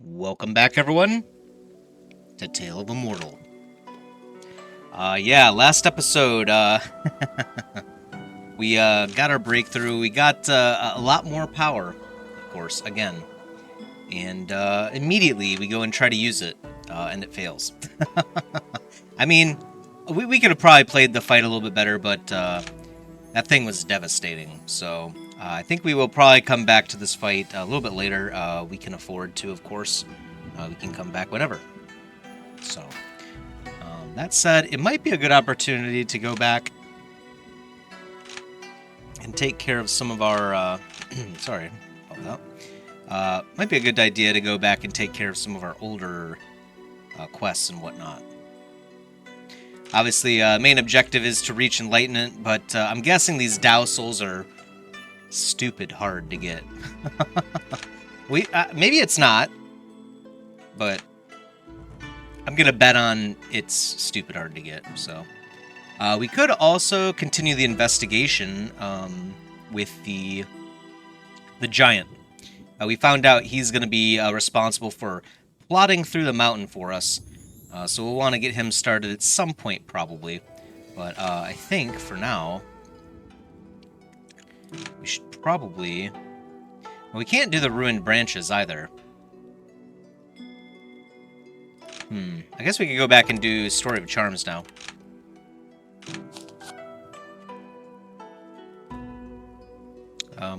Welcome back, everyone, to Tale of Immortal. Yeah, last episode, we got our breakthrough. We got a lot more power, of course, again. And immediately we go and try to use it, and it fails. I mean, we could have probably played the fight a little bit better, but that thing was devastating. So I think we will probably come back to this fight a little bit later. We can afford to, of course. We can come back whenever. So, that said, it might be a good opportunity to go back and take care of some of our... sorry about that. Might be a good idea to go back and take care of some of our older quests and whatnot. Obviously, main objective is to reach enlightenment, but I'm guessing these Dao souls are stupid hard to get. Maybe it's not, but I'm gonna bet on it's stupid hard to get. So we could also continue the investigation with the giant. We found out he's gonna be responsible for plodding through the mountain for us. So we'll want to get him started at some point, probably. But I think, for now, we should probably... Well, we can't do the ruined branches, either. I guess we could go back and do Story of Charms now.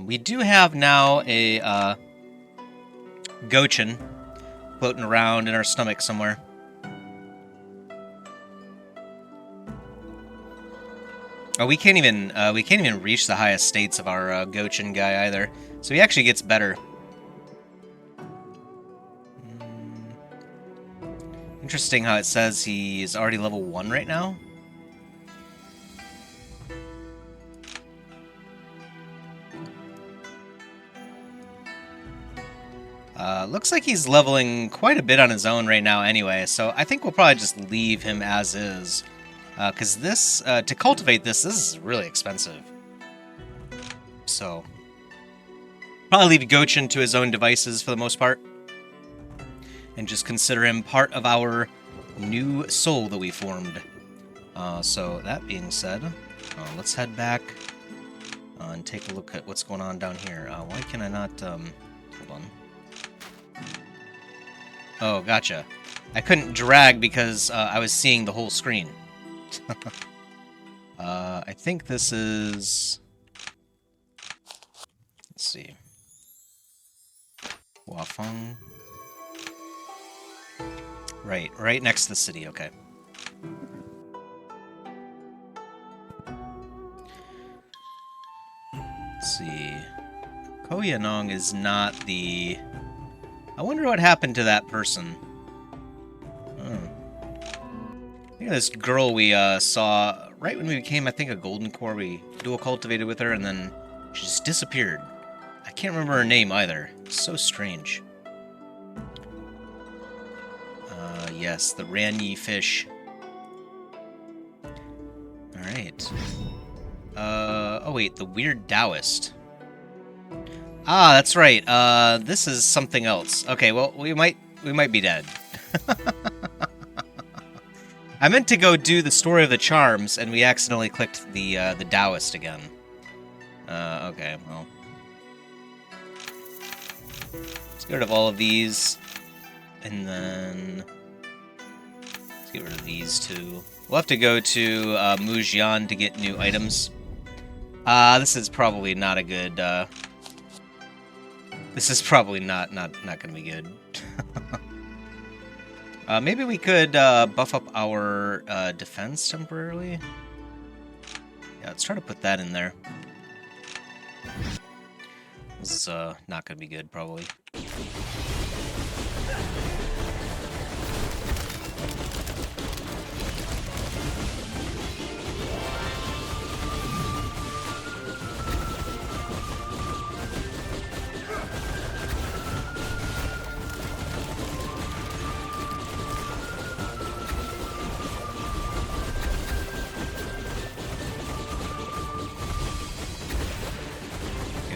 We do have now a Gochin floating around in our stomach somewhere. Oh, we can't even reach the highest states of our Gochin guy either. So he actually gets better. Interesting how it says he's already level 1 right now. Looks like he's leveling quite a bit on his own right now anyway, so I think we'll probably just leave him as is. Because this, to cultivate this is really expensive. So, probably leave Gochin to his own devices for the most part. And just consider him part of our new soul that we formed. So, that being said, let's head back and take a look at what's going on down here. Why can I not, hold on. Oh, gotcha. I couldn't drag because I was seeing the whole screen. I think this is... Let's see. Wafeng. Right next to the city, okay. Let's see. Koyanong is not the... I wonder what happened to that person. I think this girl we saw right when we became, I think, a golden core. We dual cultivated with her, and then she just disappeared. I can't remember her name either. It's so strange. Yes, the Ranyi fish. Alright. Oh wait, the weird Taoist. Ah, that's right. This is something else. Okay, well, we might be dead. I meant to go do the Story of the Charms, and we accidentally clicked the Taoist again. Okay, well. Let's get rid of all of these. And then... let's get rid of these two. We'll have to go to Mu Xian to get new items. This is probably not a good... this is probably not gonna be good. Maybe we could buff up our defense temporarily. Yeah, let's try to put that in there. This is not going to be good, probably.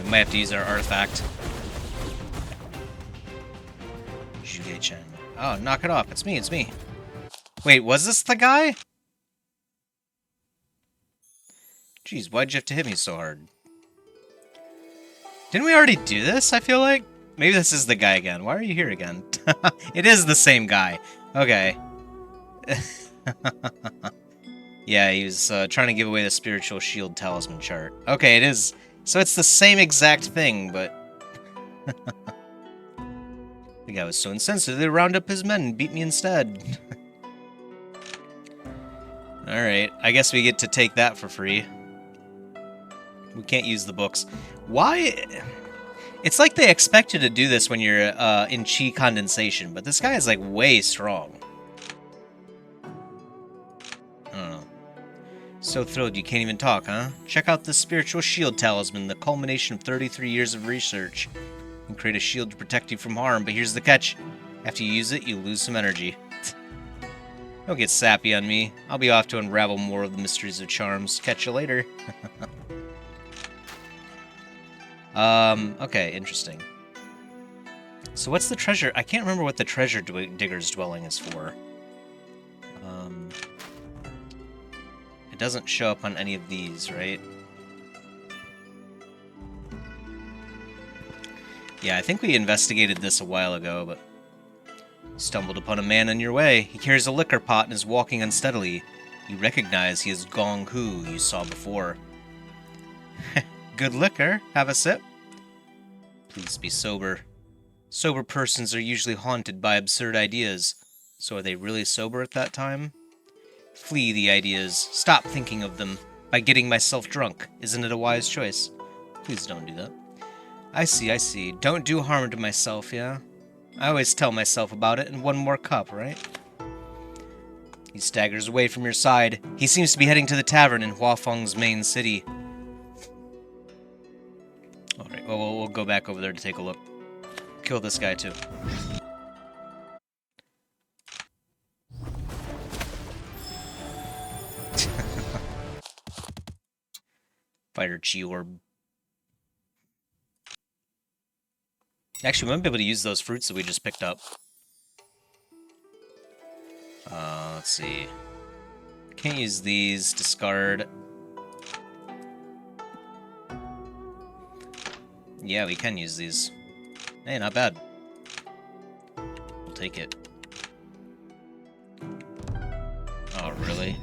We might have to use our artifact. Zhuge-chen. Oh, knock it off. It's me, it's me. Wait, was this the guy? Jeez, why'd you have to hit me so hard? Didn't we already do this, I feel like? Maybe this is the guy again. Why are you here again? It is the same guy. Okay. Yeah, he was trying to give away the spiritual shield talisman chart. Okay, it is. So it's the same exact thing, but... The guy was so insensitive, they round up his men and beat me instead. Alright, I guess we get to take that for free. We can't use the books. Why? It's like they expect you to do this when you're in chi condensation, but this guy is like way strong. I don't know. So thrilled you can't even talk, huh? Check out this spiritual shield talisman, the culmination of 33 years of research. You can create a shield to protect you from harm, but here's the catch. After you use it, you lose some energy. Don't get sappy on me. I'll be off to unravel more of the mysteries of charms. Catch you later. Okay, interesting. So what's the treasure? I can't remember what the treasure digger's dwelling is for. It doesn't show up on any of these, right? Yeah, I think we investigated this a while ago, but... Stumbled upon a man on your way. He carries a liquor pot and is walking unsteadily. You recognize he is Gong Hu you saw before. Good liquor. Have a sip. Please be sober. Sober persons are usually haunted by absurd ideas. So are they really sober at that time? Flee the ideas. Stop thinking of them. By getting myself drunk. Isn't it a wise choice? Please don't do that. I see, I see. Don't do harm to myself, yeah? I always tell myself about it, and one more cup, right? He staggers away from your side. He seems to be heading to the tavern in Huafeng's main city. Alright, well, we'll go back over there to take a look. Kill this guy, too. Fighter Chi Orb. Actually, we might be able to use those fruits that we just picked up. Let's see. Can't use these. Discard. Yeah, we can use these. Hey, not bad. We'll take it. Oh, really?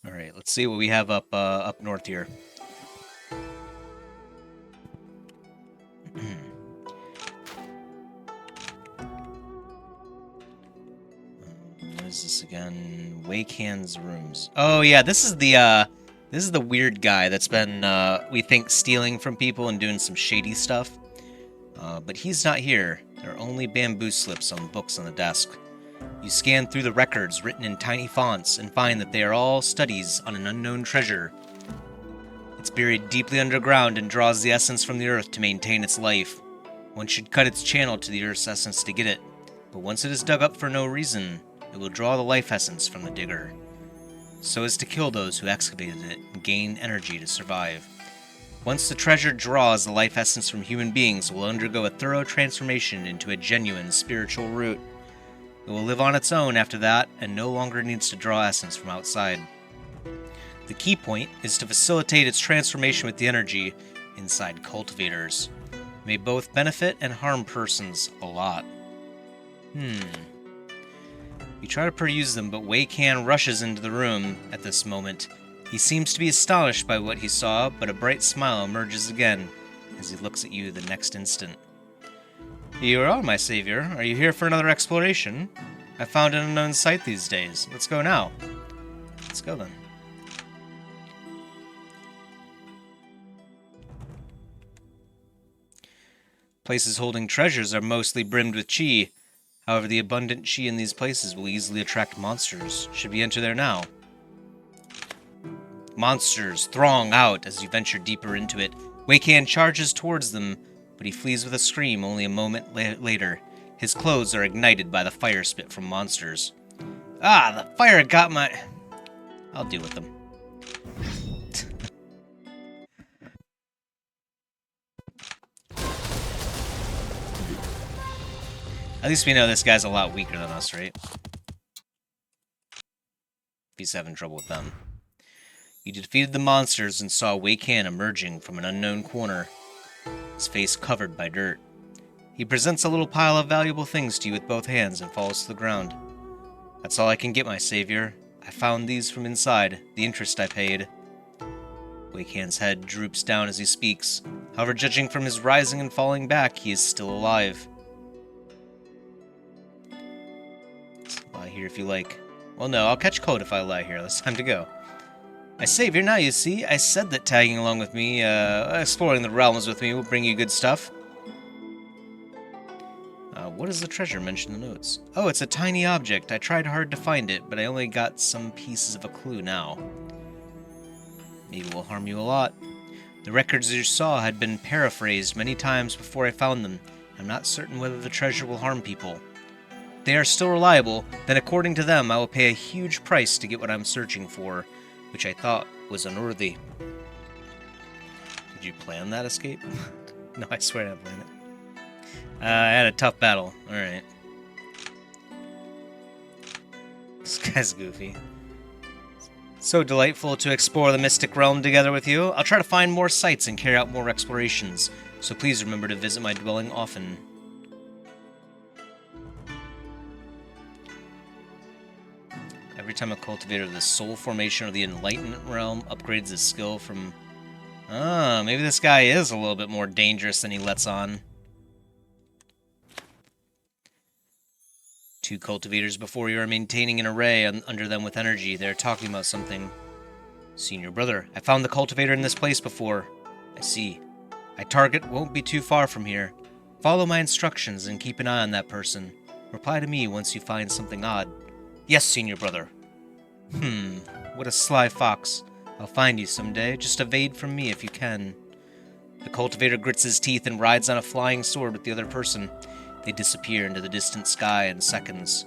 Alright, let's see what we have up north here. What is this again? Wei Can's rooms. Oh yeah, this is the weird guy that's been we think stealing from people and doing some shady stuff. But he's not here. There are only bamboo slips on books on the desk. You scan through the records written in tiny fonts and find that they are all studies on an unknown treasure. It's buried deeply underground and draws the essence from the earth to maintain its life. One should cut its channel to the earth's essence to get it, but once it is dug up for no reason, it will draw the life essence from the digger, so as to kill those who excavated it and gain energy to survive. Once the treasure draws the life essence from human beings, it will undergo a thorough transformation into a genuine spiritual root. It will live on its own after that, and no longer needs to draw essence from outside. The key point is to facilitate its transformation with the energy inside cultivators. It may both benefit and harm persons a lot. You try to peruse them, but Wei Can rushes into the room at this moment. He seems to be astonished by what he saw, but a bright smile emerges again as he looks at you the next instant. You are my savior. Are you here for another exploration? I found an unknown site these days. Let's go now. Let's go then. Places holding treasures are mostly brimmed with chi. However, the abundant chi in these places will easily attract monsters. Should we enter there now? Monsters throng out as you venture deeper into it. Wei Can charges towards them, but he flees with a scream only a moment later. His clothes are ignited by the fire spit from monsters. Ah, the fire got my... I'll deal with them. At least we know this guy's a lot weaker than us, right? He's having trouble with them. You defeated the monsters and saw Wei Can emerging from an unknown corner, his face covered by dirt. He presents a little pile of valuable things to you with both hands and falls to the ground. That's all I can get, my savior. I found these from inside, the interest I paid. Wei Can's head droops down as he speaks. However, judging from his rising and falling back, he is still alive. Lie here if you like. Well, no, I'll catch cold if I lie here. It's time to go. My savior, now you see, I said that tagging along with me, exploring the realms with me will bring you good stuff. What does the treasure mention in the notes? Oh, it's a tiny object. I tried hard to find it, but I only got some pieces of a clue now. Maybe it will harm you a lot. The records you saw had been paraphrased many times before I found them. I'm not certain whether the treasure will harm people. If they are still reliable, then according to them, I will pay a huge price to get what I'm searching for, which I thought was unworthy. Did you plan that escape? No, I swear I didn't plan it. I had a tough battle. Alright. This guy's goofy. So delightful to explore the Mystic Realm together with you. I'll try to find more sights and carry out more explorations, so please remember to visit my dwelling often. Every time a cultivator of the Soul Formation or the Enlightenment Realm upgrades his skill from... Ah, maybe this guy is a little bit more dangerous than he lets on. 2 cultivators before you are maintaining an array under them with energy. They're talking about something. Senior brother, I found the cultivator in this place before. I see. My target won't be too far from here. Follow my instructions and keep an eye on that person. Reply to me once you find something odd. Yes, senior brother. What a sly fox. I'll find you someday. Just evade from me if you can. The cultivator grits his teeth and rides on a flying sword with the other person. They disappear into the distant sky in seconds.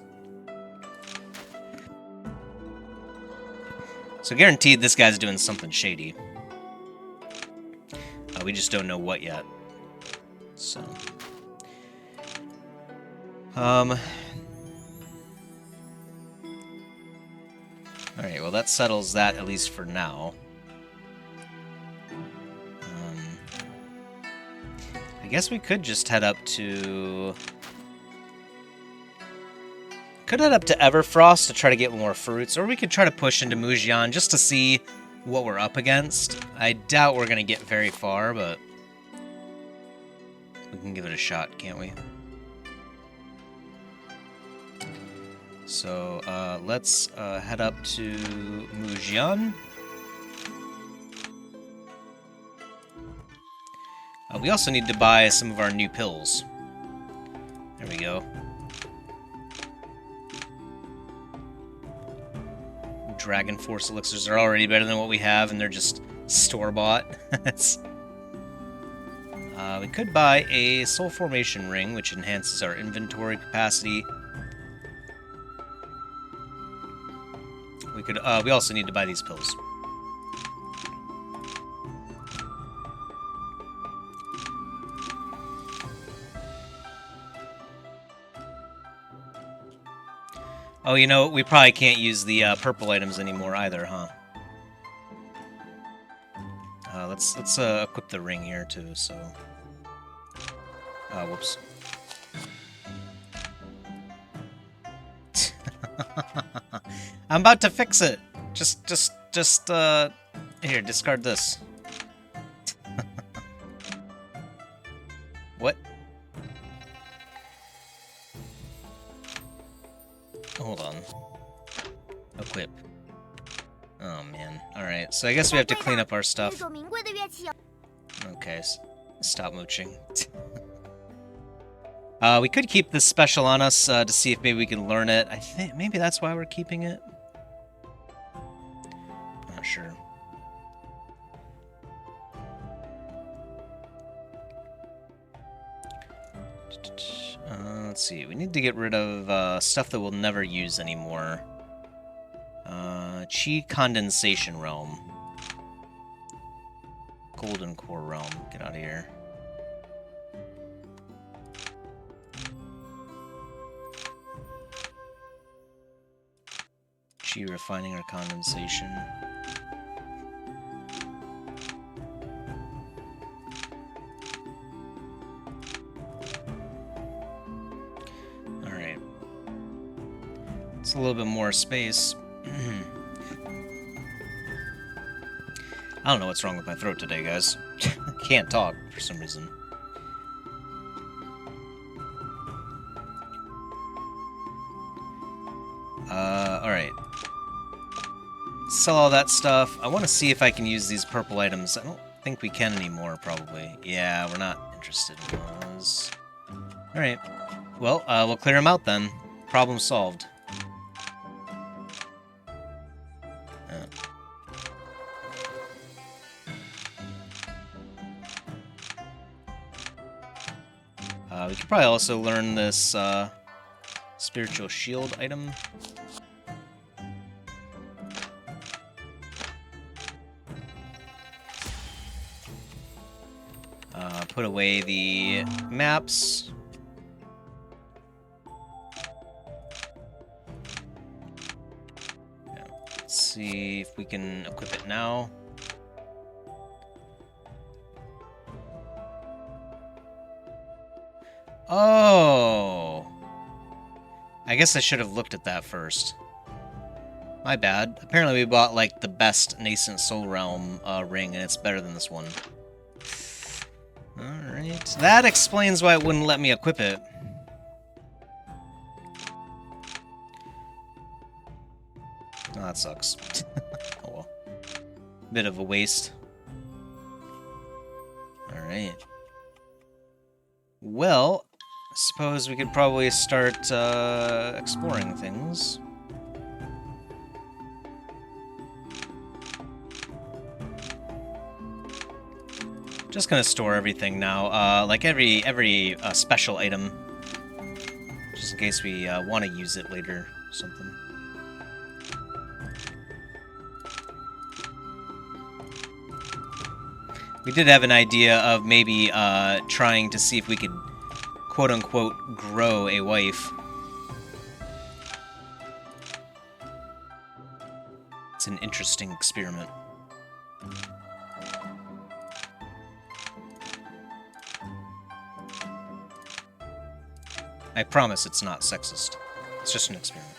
So guaranteed this guy's doing something shady. We just don't know what yet. So... Alright, well that settles that, at least for now. I guess we could just head up to... Could head up to Everfrost to try to get more fruits, or we could try to push into Mu Xian just to see what we're up against. I doubt we're going to get very far, but... we can give it a shot, can't we? So, let's head up to Mu Xian. We also need to buy some of our new pills. There we go. Dragon Force elixirs are already better than what we have, and they're just store-bought. We could buy a Soul Formation ring, which enhances our inventory capacity. We could. We also need to buy these pills. Oh, you know, we probably can't use the purple items anymore either, huh? Let's equip the ring here too. So, whoops. I'm about to fix it. Just here, discard this. What? Hold on. Equip. Oh, man. Alright, so I guess we have to clean up our stuff. Okay, stop mooching. We could keep this special on us to see if maybe we can learn it. I think maybe that's why we're keeping it. Not sure. Let's see. We need to get rid of stuff that we'll never use anymore. Chi Condensation Realm. Golden Core Realm. Get out of here. Chi Refining or Condensation. Alright. It's a little bit more space. I don't know what's wrong with my throat today, guys. I can't talk for some reason. Alright. Sell all that stuff. I want to see if I can use these purple items. I don't think we can anymore, probably. Yeah, we're not interested in those. Alright. Well, we'll clear them out then. Problem solved. We could probably also learn this spiritual shield item. Put away the maps. Yeah, let's see if we can equip it now. Oh! I guess I should have looked at that first. My bad. Apparently we bought, like, the best Nascent Soul Realm ring, and it's better than this one. Alright. That explains why it wouldn't let me equip it. Oh, that sucks. Oh well. Bit of a waste. Alright. Well, I suppose we could probably start exploring things. Just gonna store everything now, like every special item, just in case we want to use it later or something. We did have an idea of maybe trying to see if we could, quote-unquote, grow a wife. It's an interesting experiment. I promise it's not sexist. It's just an experiment.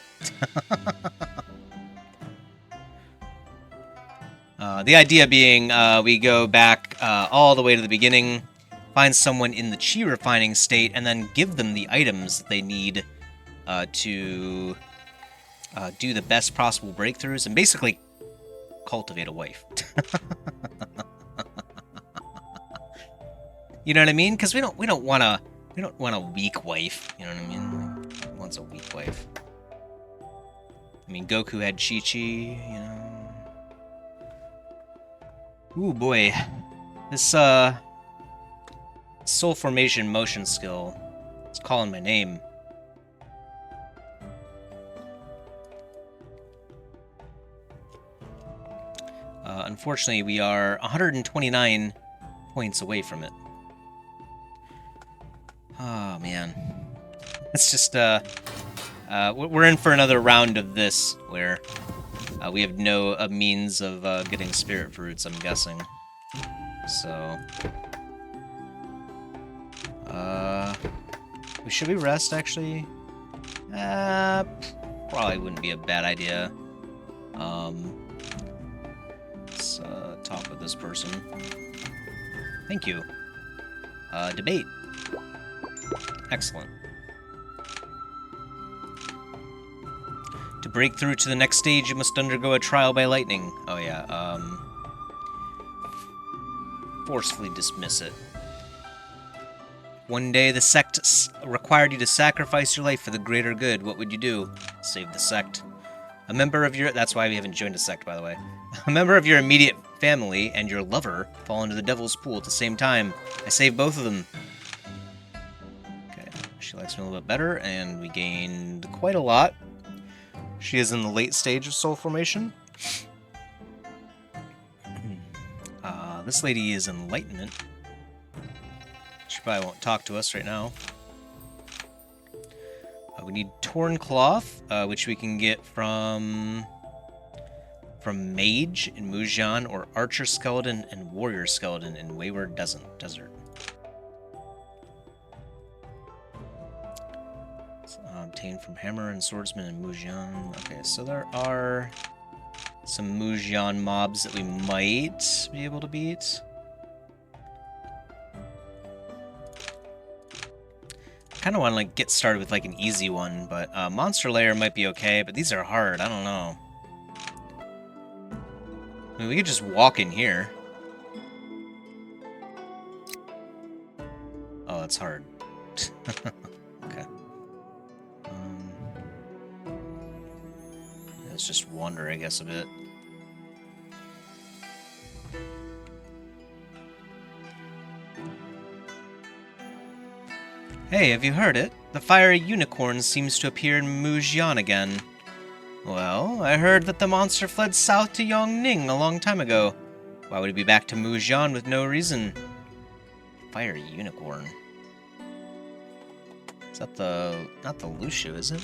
The idea being we go back all the way to the beginning, find someone in the chi refining state, and then give them the items that they need to do the best possible breakthroughs, and basically cultivate a wife. You know what I mean? Because we don't want a weak wife. You know what I mean? Like, who wants a weak wife? I mean, Goku had Chi-Chi, you know. Ooh, boy. This, soul formation motion skill. It's calling my name. Unfortunately, we are 129 points away from it. Oh, man. It's just, we're in for another round of this, where we have no means of getting spirit fruits, I'm guessing. So, should we rest, actually? Probably wouldn't be a bad idea. Let's talk with this person. Thank you. Debate. Excellent. To break through to the next stage, you must undergo a trial by lightning. Oh yeah, forcefully dismiss it. One day the sect required you to sacrifice your life for the greater good. What would you do? Save the sect. A member of your... That's why we haven't joined a sect, by the way. A member of your immediate family and your lover fall into the devil's pool at the same time. I saved both of them. Okay, she She likes me a little bit better, and we gained quite a lot. She is in the late stage of soul formation. This lady is enlightenment. She probably won't talk to us right now. We need torn cloth, which we can get from Mage in Mu Xian, or Archer Skeleton and Warrior Skeleton in Wayward Desert. Obtained from Hammer and Swordsman in Mu Xian. Okay, so there are some Mu Xian mobs that we might be able to beat. I kind of want to like get started with like an easy one, but Monster Lair might be okay, but these are hard. I don't know. I mean, we could just walk in here. Oh, that's hard. Okay. Let's just wander, I guess, a bit. Hey, have you heard it? The fiery unicorn seems to appear in Mu Xian again. Well, I heard that the monster fled south to Yongning a long time ago. Why would it be back to Mu Xian with no reason? Fiery unicorn. Is that not the Lucio, is it?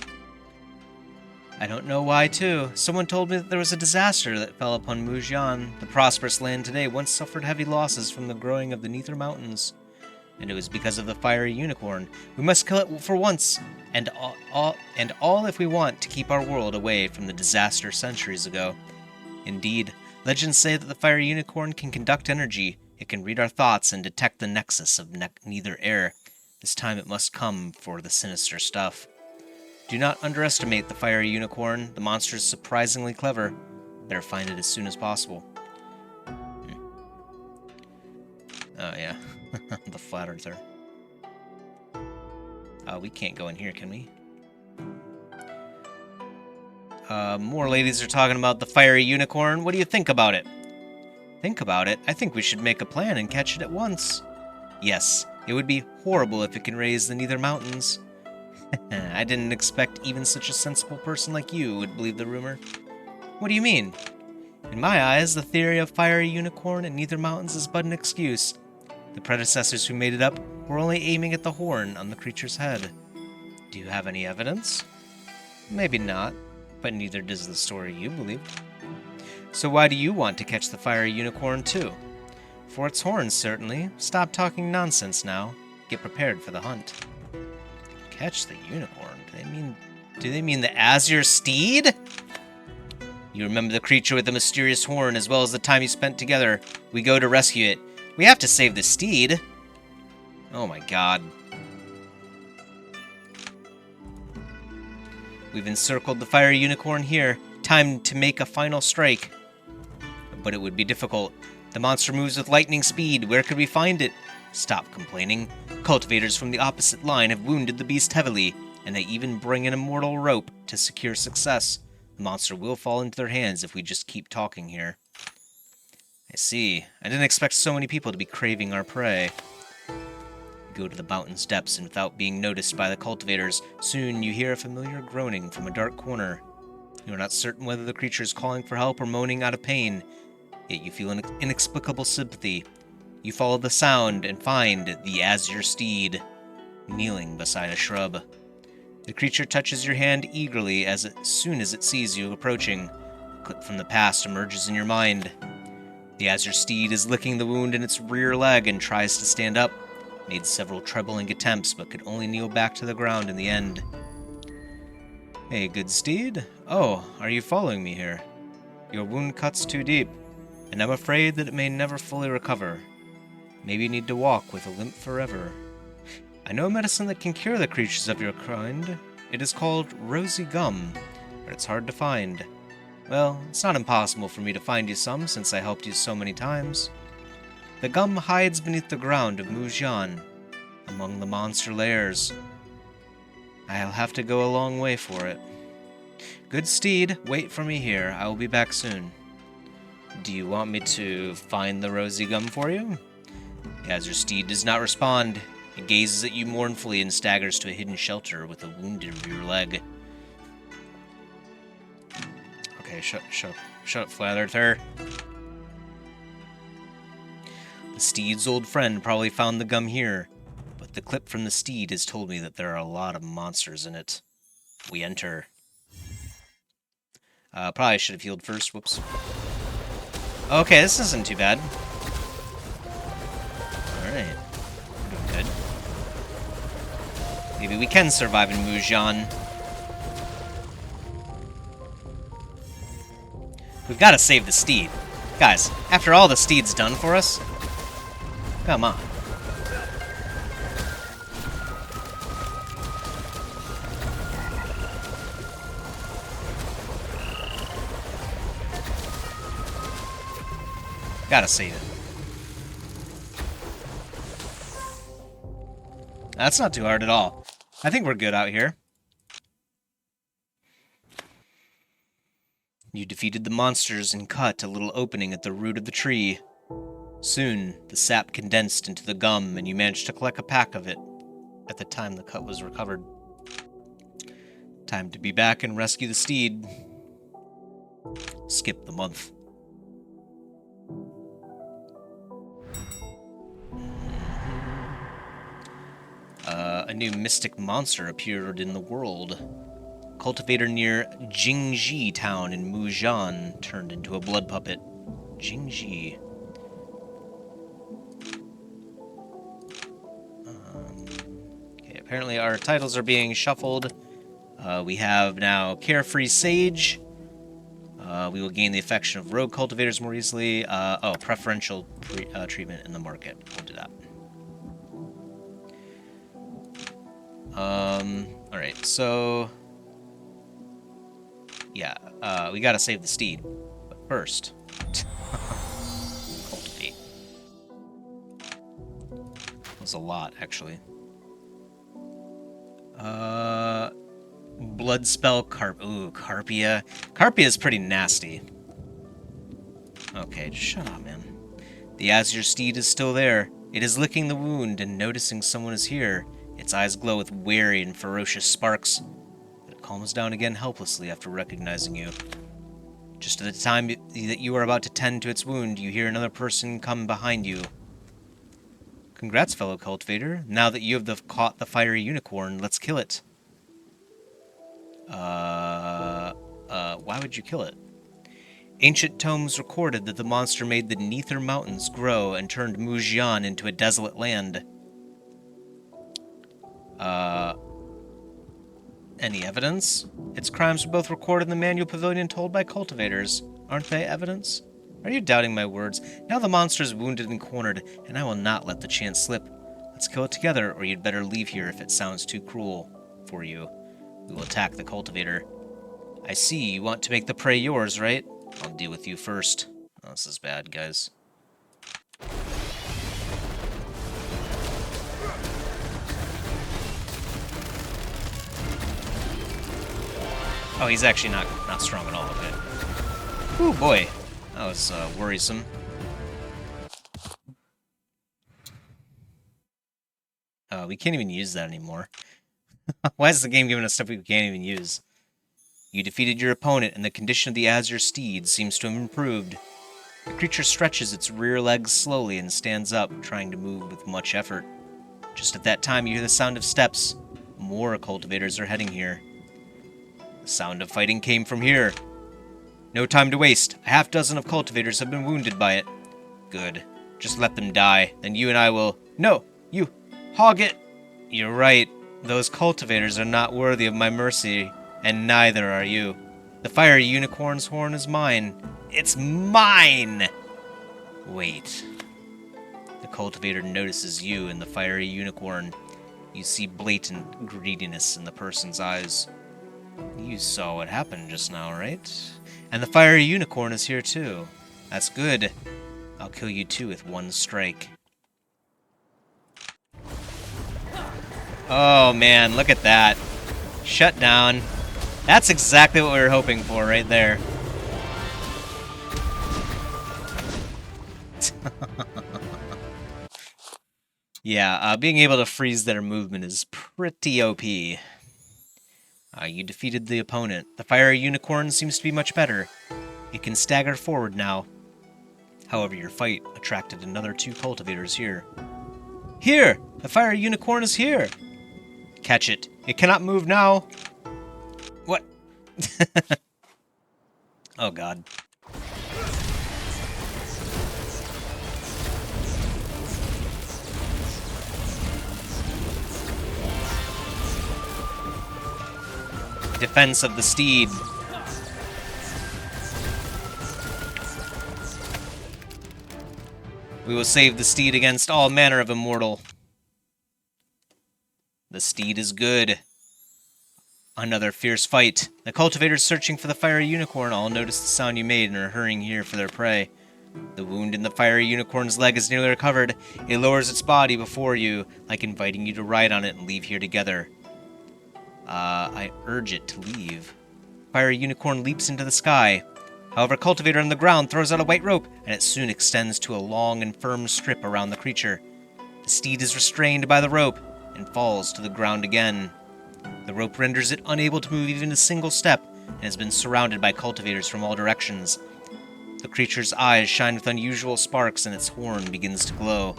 I don't know why, too. Someone told me that there was a disaster that fell upon Mu Xian. The prosperous land today once suffered heavy losses from the growing of the Nether Mountains. And it was because of the fiery unicorn. We must kill it for once, and all if we want to keep our world away from the disaster centuries ago. Indeed, legends say that the fiery unicorn can conduct energy. It can read our thoughts and detect the nexus of Nether air. This time it must come for the sinister stuff. Do not underestimate the fiery unicorn. The monster is surprisingly clever. Better find it as soon as possible. Oh, yeah. The flat earther. We can't go in here, can we? More ladies are talking about the fiery unicorn. What do you think about it? Think about it? I think we should make a plan and catch it at once. Yes, it would be horrible if it can raise the Nether Mountains. I didn't expect even such a sensible person like you would believe the rumor. What do you mean? In my eyes, the theory of fiery unicorn and Nether Mountains is but an excuse. The predecessors who made it up were only aiming at the horn on the creature's head. Do you have any evidence? Maybe not, but neither does the story you believe. So why do you want to catch the fiery unicorn too? For its horns, certainly. Stop talking nonsense now. Get prepared for the hunt. Catch the unicorn? Do they mean the Azure Steed? You remember the creature with the mysterious horn as well as the time you spent together. We go to rescue it. We have to save the steed. Oh my god. We've encircled the fiery unicorn here. Time to make a final strike. But it would be difficult. The monster moves with lightning speed. Where could we find it? Stop complaining. Cultivators from the opposite line have wounded the beast heavily, and they even bring an immortal rope to secure success. The monster will fall into their hands if we just keep talking here. I see. I didn't expect so many people to be craving our prey. We go to the mountain's depths, and without being noticed by the cultivators, soon you hear a familiar groaning from a dark corner. You are not certain whether the creature is calling for help or moaning out of pain, yet you feel an inexplicable sympathy. You follow the sound and find the Azure Steed, kneeling beside a shrub. The creature touches your hand eagerly as soon as it sees you approaching. A clip from the past emerges in your mind. The Azure Steed is licking the wound in its rear leg and tries to stand up. Made several troubling attempts, but could only kneel back to the ground in the end. Hey, good steed. Oh, are you following me here? Your wound cuts too deep, and I'm afraid that it may never fully recover. Maybe you need to walk with a limp forever. I know a medicine that can cure the creatures of your kind. It is called rosy gum, but it's hard to find. Well, it's not impossible for me to find you some, since I helped you so many times. The gum hides beneath the ground of Mu Xian, among the monster lairs. I'll have to go a long way for it. Good steed, wait for me here. I will be back soon. Do you want me to find the rosy gum for you? The Azure Steed does not respond. It gazes at you mournfully and staggers to a hidden shelter with a wounded rear leg. Okay, shut up, Flat Earther. The Steed's old friend probably found the gum here, but the clip from the Steed has told me that there are a lot of monsters in it. We enter. Probably should have healed first. Whoops. Okay, this isn't too bad. Alright. We're doing good. Maybe we can survive in Mu Xian. We've got to save the Steed. Guys, after all the Steed's done for us, come on. Gotta save it. That's not too hard at all. I think we're good out here. You defeated the monsters and cut a little opening at the root of the tree. Soon, the sap condensed into the gum, and you managed to collect a pack of it at the time the cut was recovered. Time to be back and rescue the Steed. Skip the month. A new mystic monster appeared in the world. Cultivator near Jingji town in Mu Xian turned into a blood puppet. Jingji. Okay, apparently our titles are being shuffled. We have now Carefree Sage. We will gain the affection of rogue cultivators more easily. Preferential treatment in the market. We'll do that. Alright, so... yeah, we gotta save the Steed. But first... cultivate. That was a lot, actually. Blood spell Carpia. Carpia is pretty nasty. Okay, just shut up, man. The Azure Steed is still there. It is licking the wound and noticing someone is here. Its eyes glow with wary and ferocious sparks, but it calms down again helplessly after recognizing you. Just at the time that you are about to tend to its wound, you hear another person come behind you. Congrats, fellow cultivator. Now that you have caught the fiery unicorn, let's kill it. Why would you kill it? Ancient tomes recorded that the monster made the Nether Mountains grow and turned Mu Xian into a desolate land. Any evidence? Its crimes were both recorded in the manual pavilion told by cultivators. Aren't they evidence? Are you doubting my words? Now the monster is wounded and cornered, and I will not let the chance slip. Let's kill it together, or you'd better leave here if it sounds too cruel for you. We will attack the cultivator. I see, you want to make the prey yours, right? I'll deal with you first. Oh, this is bad, guys. Oh, he's actually not strong at all, okay. Ooh, boy. That was worrisome. We can't even use that anymore. Why is the game giving us stuff we can't even use? You defeated your opponent, and the condition of the Azure Steed seems to have improved. The creature stretches its rear legs slowly and stands up, trying to move with much effort. Just at that time, you hear the sound of steps. More cultivators are heading here. The sound of fighting came from here. No time to waste. A half-dozen of cultivators have been wounded by it. Good. Just let them die. Then you and I will... No! You! Hog it! You're right. Those cultivators are not worthy of my mercy, and neither are you. The fiery unicorn's horn is mine. It's mine! Wait. The cultivator notices you and the fiery unicorn. You see blatant greediness in the person's eyes. You saw what happened just now, right? And the fiery unicorn is here too. That's good. I'll kill you too with one strike. Oh man, look at that. Shut down. That's exactly what we were hoping for right there. Yeah, being able to freeze their movement is pretty OP. You defeated the opponent. The fire unicorn seems to be much better. It can stagger forward now. However, your fight attracted another 2 cultivators here. Here! The fire unicorn is here! Catch it. It cannot move now. What? Oh god. Defense of the Steed. We will save the Steed against all manner of Immortal. The Steed is good. Another fierce fight. The cultivators searching for the fiery unicorn all notice the sound you made and are hurrying here for their prey. The wound in the fiery unicorn's leg is nearly recovered. It lowers its body before you, like inviting you to ride on it and leave here together. I urge it to leave. Fiery unicorn leaps into the sky. However, cultivator on the ground throws out a white rope, and it soon extends to a long and firm strip around the creature. The Steed is restrained by the rope and falls to the ground again. The rope renders it unable to move even a single step, and has been surrounded by cultivators from all directions. The creature's eyes shine with unusual sparks, and its horn begins to glow.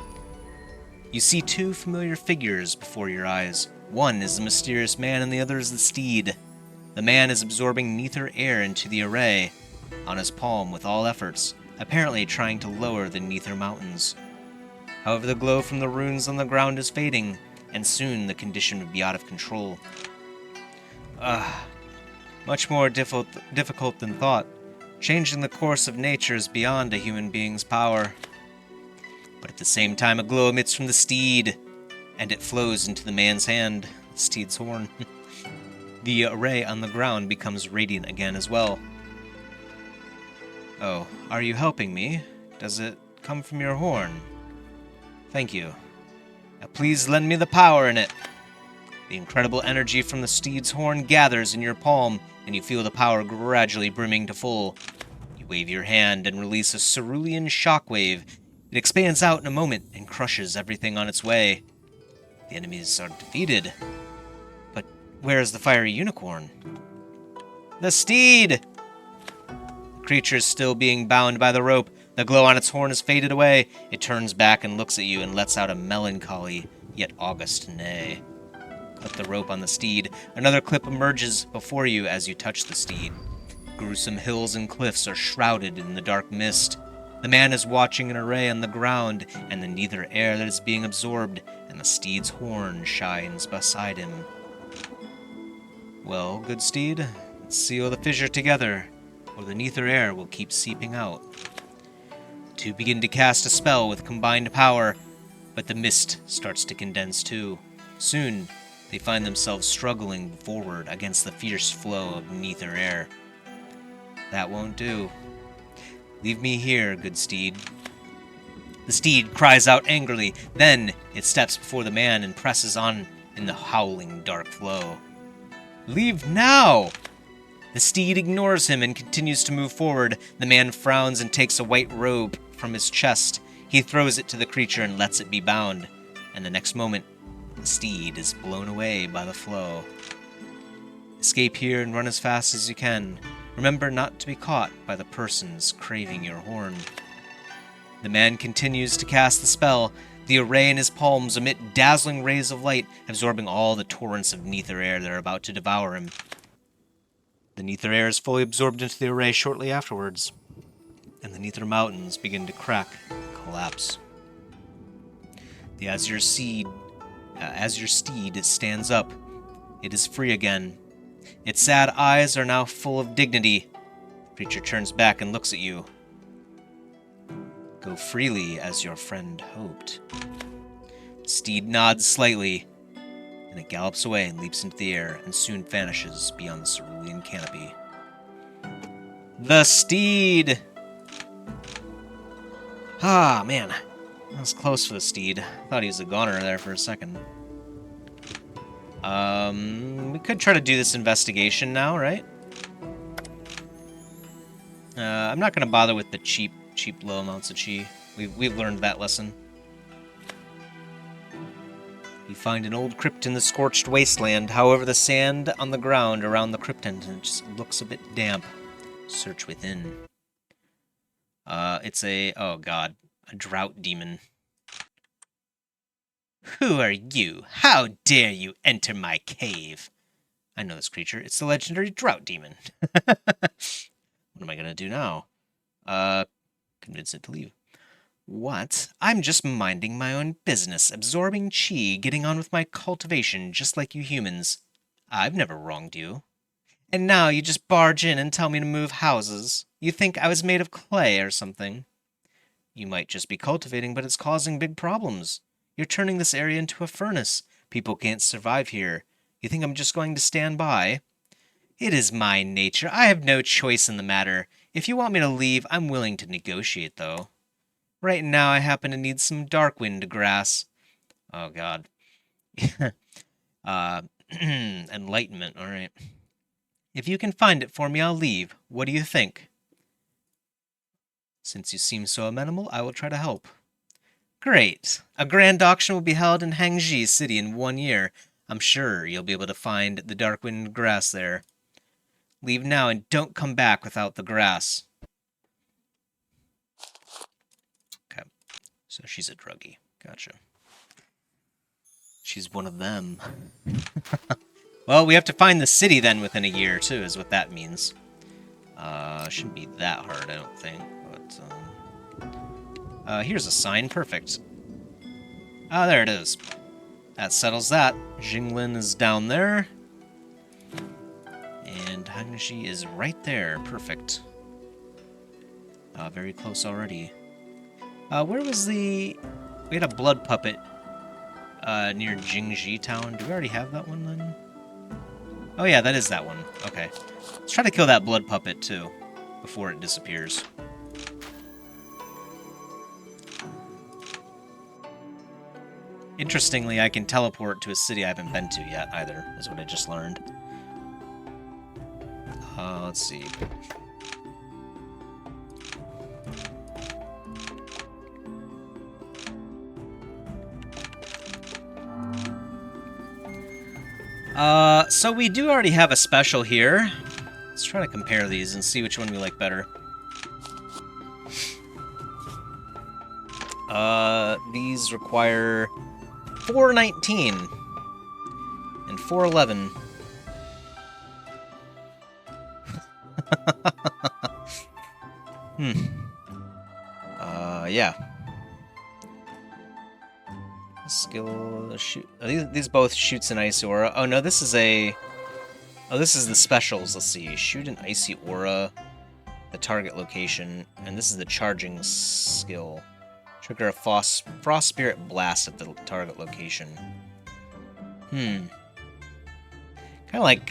You see 2 familiar figures before your eyes. One is the mysterious man, and the other is the Steed. The man is absorbing nether air into the array on his palm with all efforts, apparently trying to lower the nether mountains. However, the glow from the runes on the ground is fading, and soon the condition would be out of control. Much more difficult than thought. Changing the course of nature is beyond a human being's power. But at the same time, a glow emits from the Steed, and it flows into the man's hand, the Steed's horn. The array on the ground becomes radiant again as well. Oh, are you helping me? Does it come from your horn? Thank you. Now please lend me the power in it. The incredible energy from the Steed's horn gathers in your palm, and you feel the power gradually brimming to full. You wave your hand and release a cerulean shockwave. It expands out in a moment and crushes everything on its way. The enemies are defeated. But where is the fiery unicorn? The Steed! The creature is still being bound by the rope. The glow on its horn has faded away. It turns back and looks at you and lets out a melancholy, yet august neigh. Clip the rope on the Steed. Another clip emerges before you as you touch the Steed. Gruesome hills and cliffs are shrouded in the dark mist. The man is watching an array on the ground, and the nether air that is being absorbed, and the Steed's horn shines beside him. Well, good Steed, let's seal the fissure together, or the nether air will keep seeping out. The 2 begin to cast a spell with combined power, but the mist starts to condense too. Soon, they find themselves struggling forward against the fierce flow of nether air. That won't do. Leave me here, good Steed. The Steed cries out angrily. Then it steps before the man and presses on in the howling dark flow. Leave now! The Steed ignores him and continues to move forward. The man frowns and takes a white robe from his chest. He throws it to the creature and lets it be bound. And the next moment, the Steed is blown away by the flow. Escape here and run as fast as you can. Remember not to be caught by the persons craving your horn. The man continues to cast the spell. The array in his palms emit dazzling rays of light, absorbing all the torrents of nether air that are about to devour him. The nether air is fully absorbed into the array shortly afterwards, and the nether mountains begin to crack and collapse. The azure steed stands up. It is free again. Its sad eyes are now full of dignity. The creature turns back and looks at you. Go freely as your friend hoped. The Steed nods slightly, and it gallops away and leaps into the air and soon vanishes beyond the cerulean canopy. The Steed! Ah, man. That was close for the Steed. I thought he was a goner there for a second. We could try to do this investigation now, right? I'm not going to bother with the cheap low amounts of chi. We've learned that lesson. find an old crypt in the scorched wasteland. However, the sand on the ground around the crypt entrance looks a bit damp. Search within. It's a... oh god. A drought demon. Who are you? How dare you enter my cave? I know this creature. It's the legendary drought demon. What am I gonna do now? Convince it to leave. What? I'm just minding my own business, absorbing chi, getting on with my cultivation, just like you humans. I've never wronged you. And now you just barge in and tell me to move houses. You think I was made of clay or something? You might just be cultivating, but it's causing big problems. You're turning this area into a furnace. People can't survive here. You think I'm just going to stand by? It is my nature. I have no choice in the matter. If you want me to leave, I'm willing to negotiate, though. Right now, I happen to need some Darkwind grass. Oh, God. Enlightenment, alright. If you can find it for me, I'll leave. What do you think? Since you seem so amenable, I will try to help. Great. A grand auction will be held in Hangzhi City in 1 year. I'm sure you'll be able to find the Darkwind grass there. Leave now and don't come back without the grass. Okay. So she's a druggie. Gotcha. She's one of them. Well, we have to find the city then within a year, too, is what that means. Shouldn't be that hard, I don't think. But, here's a sign. Perfect. Ah, there it is. That settles that. Jinglin is down there. And Hangzhi is right there. Perfect. Very close already. Where was the... we had a blood puppet near Jingji Town. Do we already have that one then? Oh yeah, that is that one. Okay. Let's try to kill that blood puppet too, before it disappears. Interestingly, I can teleport to a city I haven't been to yet, either, is what I just learned. Let's see. So we do already have a special here. Let's try to compare these and see which one we like better. These require 419 and 411. Yeah. Skill shoot. These both shoots an icy aura. Oh no, this is a. Oh, this is the specials. Let's see. Shoot an icy aura, the target location, and this is the charging skill. Trigger a frost spirit blast at the target location. Kind of like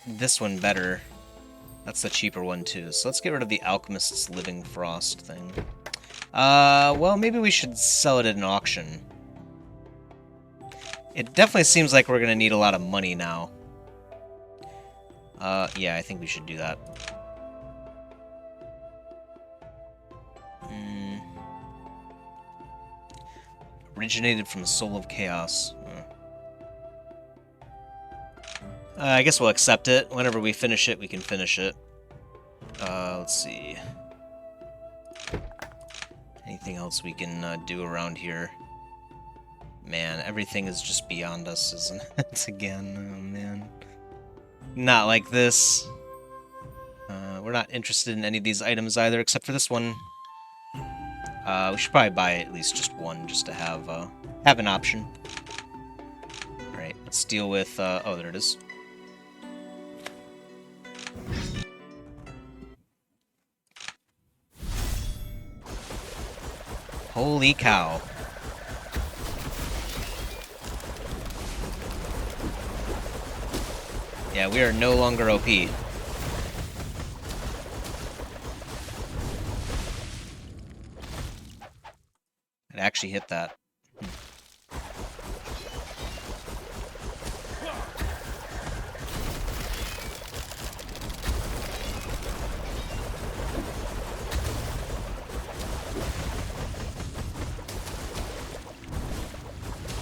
this one better. That's the cheaper one too. So let's get rid of the alchemist's living frost thing. Well, maybe we should sell it at an auction. It definitely seems like we're gonna need a lot of money now. Yeah, I think we should do that. Originated from the soul of chaos. I guess we'll accept it. Whenever we finish it, we can finish it. Let's see. Anything else we can do around here? Man, everything is just beyond us, isn't it? Again, oh man. Not like this. We're not interested in any of these items either, except for this one. We should probably buy at least just one, just to have an option. Alright, let's deal with... oh, there it is. Holy cow. Yeah, we are no longer OP. It actually hit that.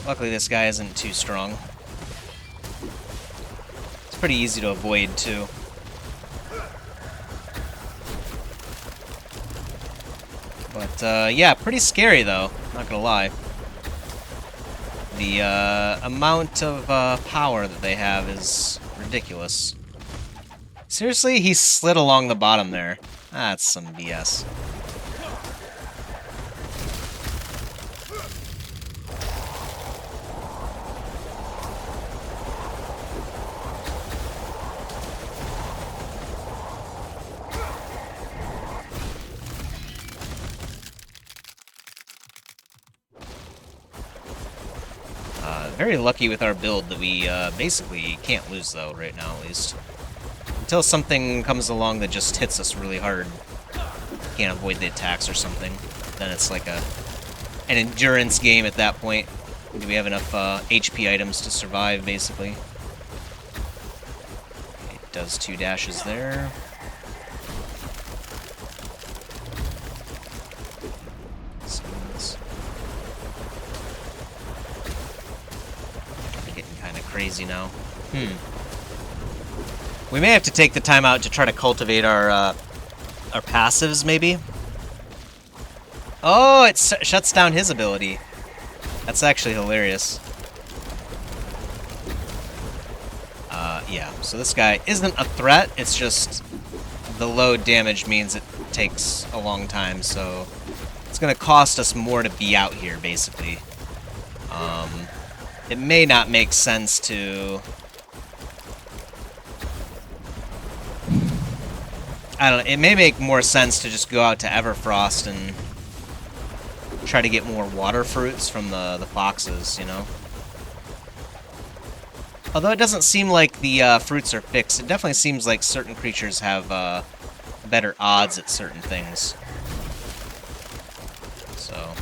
Luckily this guy isn't too strong. It's pretty easy to avoid, too. But, yeah, pretty scary, though. Not gonna lie. The amount of power that they have is ridiculous. Seriously? He slid along the bottom there. That's some BS. Very lucky with our build that we basically can't lose, though, right now at least. Until something comes along that just hits us really hard. Can't avoid the attacks or something. Then it's like an endurance game at that point. Do we have enough HP items to survive, basically? It does 2 dashes there. Crazy now. We may have to take the time out to try to cultivate our passives, maybe. Oh, it shuts down his ability. That's actually hilarious. Yeah, so this guy isn't a threat, it's just the low damage means it takes a long time, so it's gonna cost us more to be out here, basically. It may not make sense to... I don't know, it may make more sense to just go out to Everfrost and try to get more water fruits from the foxes, you know? Although it doesn't seem like the fruits are fixed, it definitely seems like certain creatures have better odds at certain things. So...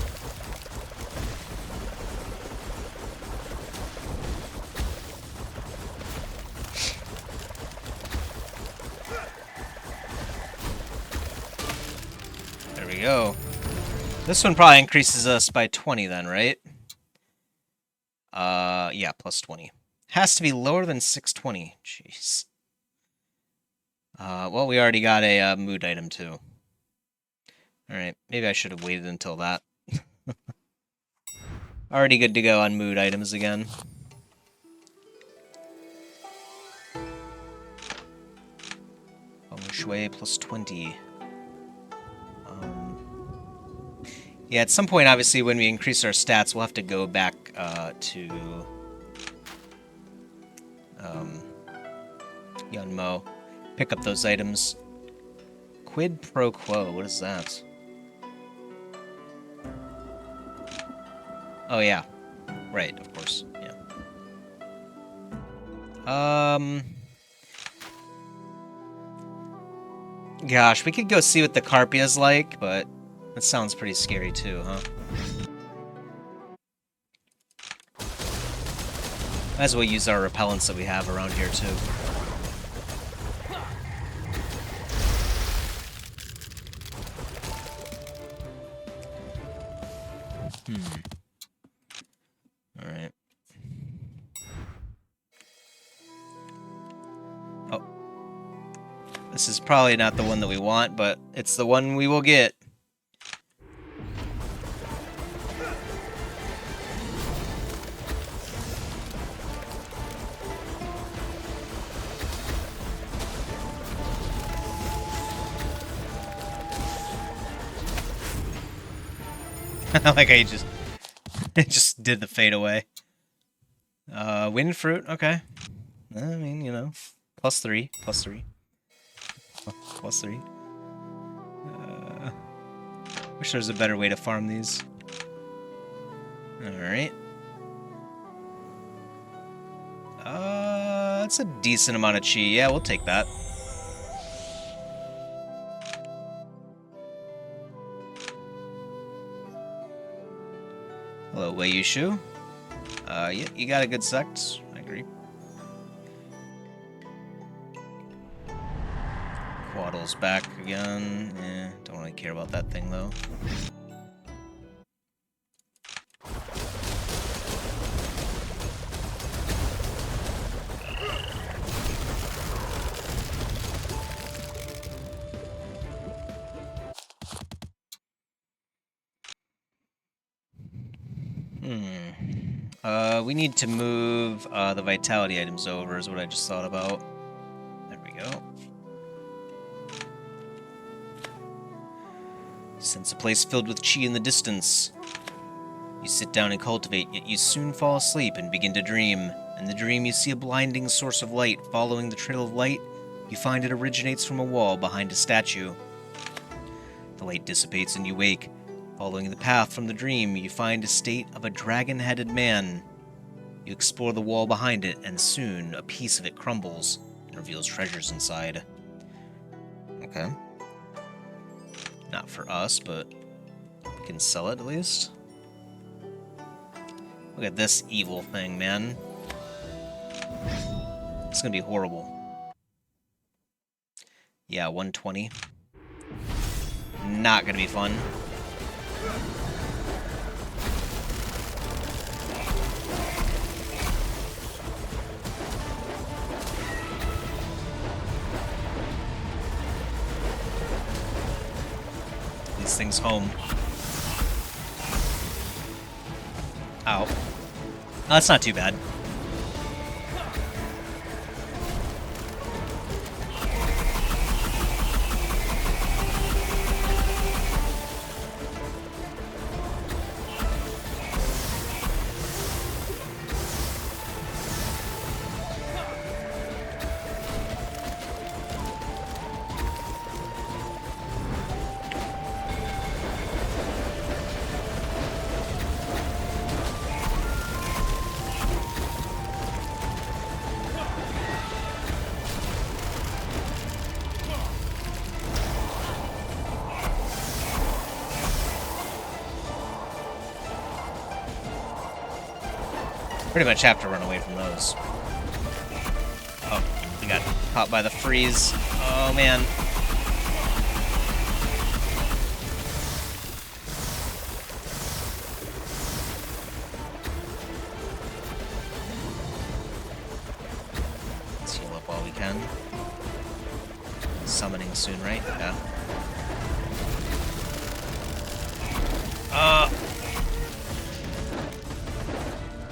go. This one probably increases us by 20 then, right? Yeah, plus 20. Has to be lower than 620. Jeez. Well, we already got a mood item too. Alright, maybe I should have waited until that. Already good to go on mood items again. Feng Shui plus 20. Yeah, at some point, obviously, when we increase our stats, we'll have to go back to Yunmo, pick up those items. Quid pro quo, what is that? Oh, yeah. Right, of course, yeah. Gosh, we could go see what the Carpia's like, but... that sounds pretty scary too, huh? Might as well use our repellents that we have around here too. Alright. Oh. This is probably not the one that we want, but it's the one we will get. Like I just did the fade away. Wind fruit, okay. I mean, you know, plus 3. Plus 3. Wish there was a better way to farm these. Alright. That's a decent amount of chi. Yeah, we'll take that. Hello, Wei Yushu. Yeah, you got a good sect. I agree. Quaddle's back again. Eh, don't really care about that thing, though. We need to move the vitality items over, is what I just thought about. There we go. Sense a place filled with chi in the distance. You sit down and cultivate, yet you soon fall asleep and begin to dream. In the dream, you see a blinding source of light. Following the trail of light, you find it originates from a wall behind a statue. The light dissipates and you wake. Following the path from the dream, you find a state of a dragon-headed man. You explore the wall behind it, and soon a piece of it crumbles and reveals treasures inside. Okay. Not for us, but we can sell it at least. Look at this evil thing, man. It's gonna be horrible. Yeah, 120. Not gonna be fun. These things home. Ow. Oh, that's not too bad. Pretty much have to run away from those. Oh, we got caught by the freeze. Oh, man. Let's heal up while we can. Summoning soon, right? Yeah.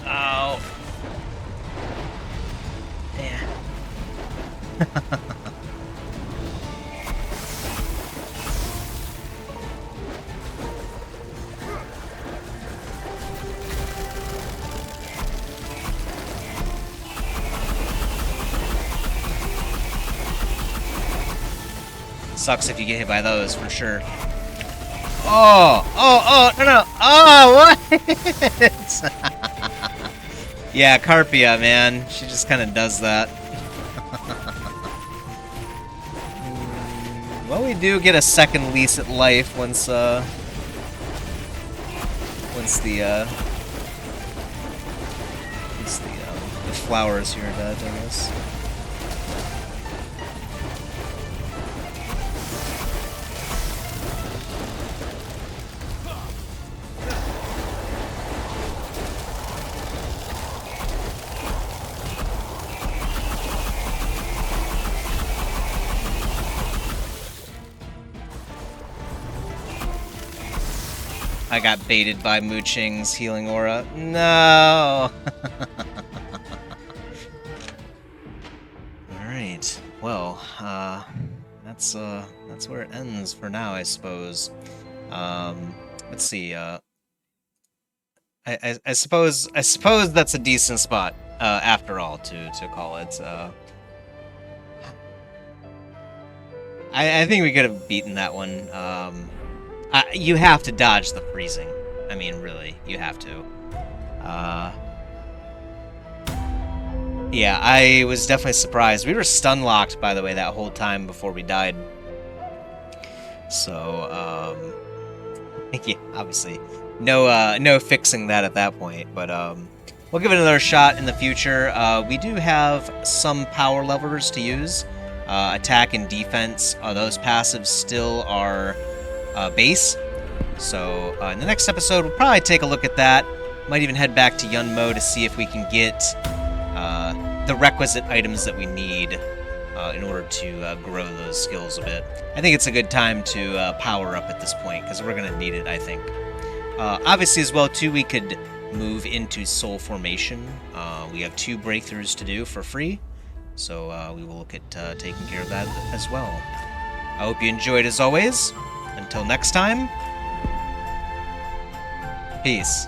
Ow. Yeah. Sucks if you get hit by those, for sure. Oh, no. Oh, what? Yeah, Carpia, man. She just kind of does that. Well, we do get a second lease at life once the flowers here are dead, I guess. I got baited by Mu Xing's healing aura. No! Alright. Well, that's where it ends for now, I suppose. Let's see, I suppose that's a decent spot, after all, to call it. I think we could have beaten that one. You have to dodge the freezing. I mean, really, you have to. Yeah, I was definitely surprised. We were stun locked, by the way, that whole time before we died. So, yeah, obviously, no fixing that at that point. But we'll give it another shot in the future. We do have some power levers to use. Attack and defense. Those passives still are base. So in the next episode, we'll probably take a look at that. Might even head back to Yunmo to see if we can get the requisite items that we need in order to grow those skills a bit. I think it's a good time to power up at this point, because we're going to need it, I think. Obviously, as well, too, we could move into soul formation. We have 2 breakthroughs to do for free, so we will look at taking care of that as well. I hope you enjoyed as always. Until next time, peace.